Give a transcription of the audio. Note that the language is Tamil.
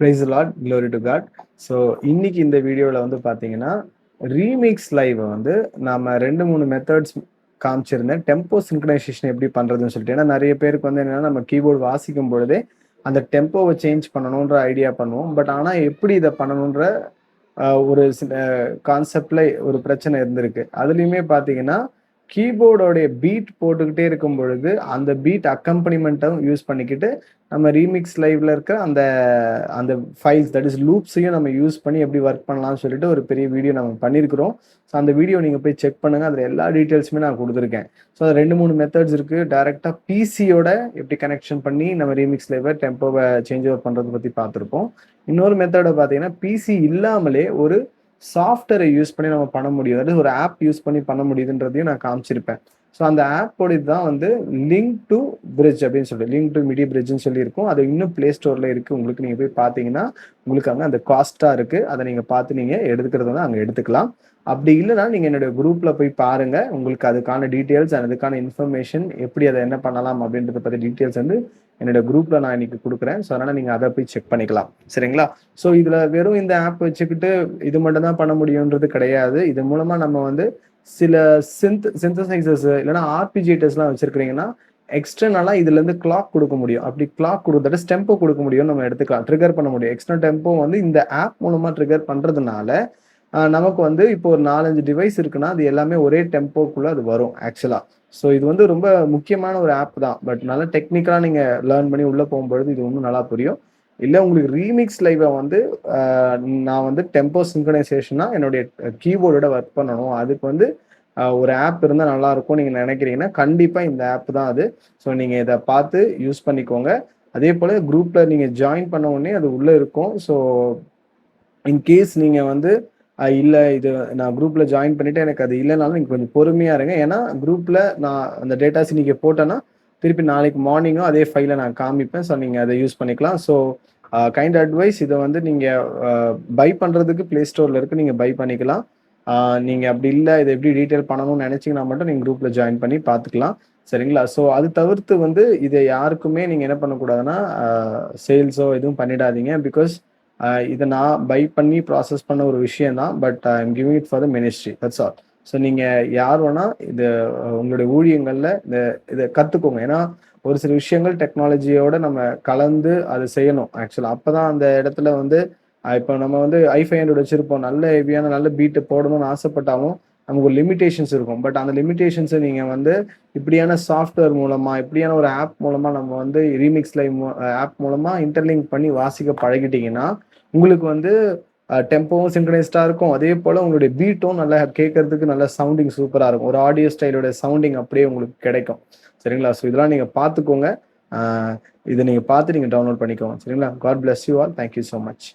Price Lord, glory to God. So இன்னைக்கு இந்த வீடியோவில் வந்து பார்த்தீங்கன்னா ரீமிக்ஸ் லைவ் வந்து நாம 2-3 மெத்தட்ஸ் காமிச்சிருந்தேன். டெம்போ சிங்க்ரனைசேஷன் எப்படி பண்ணுறதுன்னு சொல்லிட்டு. ஏன்னா நிறைய பேருக்கு வந்து என்னென்னா நம்ம கீபோர்டு வாசிக்கும் பொழுதே அந்த டெம்போவை சேஞ்ச் பண்ணணுன்ற ஐடியா பண்ணுவோம். பட் ஆனால் எப்படி இதை பண்ணணுன்ற ஒரு சில கான்செப்டில் ஒரு பிரச்சனை இருந்திருக்கு. அதுலேயுமே பார்த்தீங்கன்னா கீபோர்டோடைய பீட் போட்டுக்கிட்டே இருக்கும் பொழுது அந்த பீட் அக்கம்பனிமெண்ட்டும் யூஸ் பண்ணிக்கிட்டு நம்ம ரீமிக்ஸ் லைவ்ல இருக்க அந்த அந்த ஃபைல்ஸ் தட் இஸ் லூப்ஸையும் நம்ம யூஸ் பண்ணி எப்படி ஒர்க் பண்ணலாம்னு சொல்லிட்டு ஒரு பெரிய வீடியோ நம்ம பண்ணியிருக்கிறோம். ஸோ அந்த வீடியோ நீங்கள் போய் செக் பண்ணுங்கள். அதில் எல்லா டீட்டெயில்ஸுமே நான் கொடுத்துருக்கேன். ஸோ அது 2-3 மெத்தட்ஸ் இருக்குது. டேரெக்டாக பிசியோட எப்படி கனெக்ஷன் பண்ணி நம்ம ரீமிக்ஸ் லைவை டெம்போவை சேஞ்ச் ஓவர் பண்ணுறதை பற்றி பார்த்துருப்போம். இன்னொரு மெத்தடை பார்த்தீங்கன்னா பிசி இல்லாமலே ஒரு சாஃப்ட்வேரை யூஸ் பண்ணி நம்ம பண்ண முடியும். அதாவது ஒரு ஆப் யூஸ் பண்ணி பண்ண முடியுதுன்றதையும் நான் காமிச்சிருப்பேன். ஸோ அந்த ஆப்போட தான் வந்து லிங்க் டு பிரிட்ஜ் அப்படின்னு சொல்லிட்டு லிங்க் டு மிடி பிரிட்ஜ்னு சொல்லி இருக்கும். அது இன்னும் பிளே ஸ்டோரில் இருக்குது. உங்களுக்கு நீங்கள் போய் பார்த்தீங்கன்னா உங்களுக்கு அங்கே அந்த காஸ்ட்டாக இருக்குது. அதை நீங்கள் பார்த்து நீங்கள் எடுத்துக்கிறது வந்து அங்கே எடுத்துக்கலாம். அப்படி இல்லைனா நீங்கள் என்னுடைய குரூப்பில் போய் பாருங்கள். உங்களுக்கு அதுக்கான டீட்டெயில்ஸ் அதுக்கான இன்ஃபர்மேஷன் எப்படி அதை என்ன பண்ணலாம் அப்படின்றத பற்றி டீட்டெயில்ஸ் வந்து என்னோட குரூப்ல நான் இன்னைக்கு கொடுக்குறேன். ஸோ அதனால நீங்க அதை போய் செக் பண்ணிக்கலாம். சரிங்களா? ஸோ இதுல வெறும் இந்த ஆப் வச்சுக்கிட்டு இது மட்டும் தான் பண்ண முடியும்ன்றது கிடையாது. இது மூலமா நம்ம வந்து சில சிந்தசைசர்ஸ் இல்லைன்னா ஆர்பிஜிட்டர்ஸ்லாம் வச்சிருக்கிறீங்கன்னா எக்ஸ்டர்னலா இதுல இருந்து கிளாக் கொடுக்க முடியும். அப்படி கிளாக் கொடுத்துட்டு டெம்போ கொடுக்க முடியும். நம்ம எடுத்துக்கலாம், ட்ரிகர் பண்ண முடியும். எக்ஸ்டர்னல் டெம்போ வந்து இந்த ஆப் மூலமா ட்ரிகர் பண்றதுனால நமக்கு வந்து இப்போ ஒரு 4-5 டிவைஸ் இருக்குன்னா அது எல்லாமே ஒரே டெம்போக்குள்ள அது வரும் ஆக்சுவலா. ஸோ இது வந்து ரொம்ப முக்கியமான ஒரு ஆப் தான். பட் நல்லா டெக்னிக்கலாக நீங்கள் லேர்ன் பண்ணி உள்ளே போகும்பொழுது இது இன்னும் நல்லா புரியும். இல்லை உங்களுக்கு ரீமிக்ஸ் லைவை வந்து நான் வந்து டெம்போ சிங்க்ரனைசேஷனாக என்னுடைய கீபோர்டோட ஒர்க் பண்ணணும், அதுக்கு வந்து ஒரு ஆப் இருந்தால் நல்லாயிருக்கும் நீங்கள் நினைக்கிறீங்கன்னா கண்டிப்பாக இந்த ஆப் தான் அது. ஸோ நீங்கள் இதை பார்த்து யூஸ் பண்ணிக்கோங்க. அதே போல் குரூப்பில் நீங்கள் ஜாயின் பண்ண உடனே அது உள்ளே இருக்கும். ஸோ இன்கேஸ் நீங்கள் வந்து இல்லை இது நான் குரூப்பில் ஜாயின் பண்ணிவிட்டு எனக்கு அது இல்லைனாலும் நீங்கள் கொஞ்சம் பொறுமையாக இருங்க. ஏன்னா குரூப்பில் நான் அந்த டேட்டாஸ் நீங்கள் போட்டேன்னா திருப்பி நாளைக்கு மார்னிங்கும் அதே ஃபைலை நான் காமிப்பேன். ஸோ நீங்கள் அதை யூஸ் பண்ணிக்கலாம். ஸோ கைண்ட் அட்வைஸ், இதை வந்து நீங்கள் பை பண்ணுறதுக்கு ப்ளே ஸ்டோரில் இருக்குது, நீங்கள் பை பண்ணிக்கலாம். நீங்கள் அப்படி இல்லை இதை எப்படி டீட்டெயில் பண்ணணும்னு நினச்சிங்கன்னா மட்டும் நீங்கள் குரூப்பில் ஜாயின் பண்ணி பார்த்துக்கலாம். சரிங்களா? ஸோ அது தவிர்த்து வந்து இதை யாருக்குமே நீங்கள் என்ன பண்ணக்கூடாதுன்னா சேல்ஸோ எதுவும் பண்ணிடாதீங்க. பிகாஸ் இதை நான் பை பண்ணி ப்ராசஸ் பண்ண ஒரு விஷயம் தான். But I am giving it for the ministry, that's all. So நீங்கள் யார் வேணால் இது உங்களுடைய ஊழியங்களில் இதை கற்றுக்கோங்க. ஏன்னா ஒரு சில விஷயங்கள் டெக்னாலஜியோட நம்ம கலந்து அதை செய்யணும் ஆக்சுவலாக. அப்போ தான் அந்த இடத்துல வந்து இப்போ நம்ம வந்து i500 வச்சுருப்போம், நல்ல ஹெவியான நல்ல பீட்டு போடணும்னு ஆசைப்பட்டாலும் நமக்கு ஒரு லிமிடேஷன்ஸ் இருக்கும். பட் அந்த லிமிடேஷன்ஸை நீங்கள் வந்து இப்படியான சாஃப்ட்வேர் மூலமாக இப்படியான ஒரு ஆப் மூலமாக நம்ம வந்து ரீமிக்ஸ் லைவ் ஆப் மூலமாக இன்டர்லிங்க் பண்ணி வாசிக்க பழகிட்டீங்கன்னா உங்களுக்கு வந்து டெம்போவும் சிங்க்ரனைஸ்டாக இருக்கும். அதே போல் உங்களுடைய பீட்டும் நல்லா கேட்கறதுக்கு நல்ல சவுண்டிங் சூப்பராக இருக்கும். ஒரு ஆடியோ ஸ்டைலோட சவுண்டிங் அப்படியே உங்களுக்கு கிடைக்கும். சரிங்களா? ஸோ இதெல்லாம் நீங்கள் பார்த்துக்கோங்க. இதை நீங்கள் பார்த்து நீங்கள் டவுன்லோட் பண்ணிக்கோங்க. சரிங்களா? God bless you all. Thank you so much.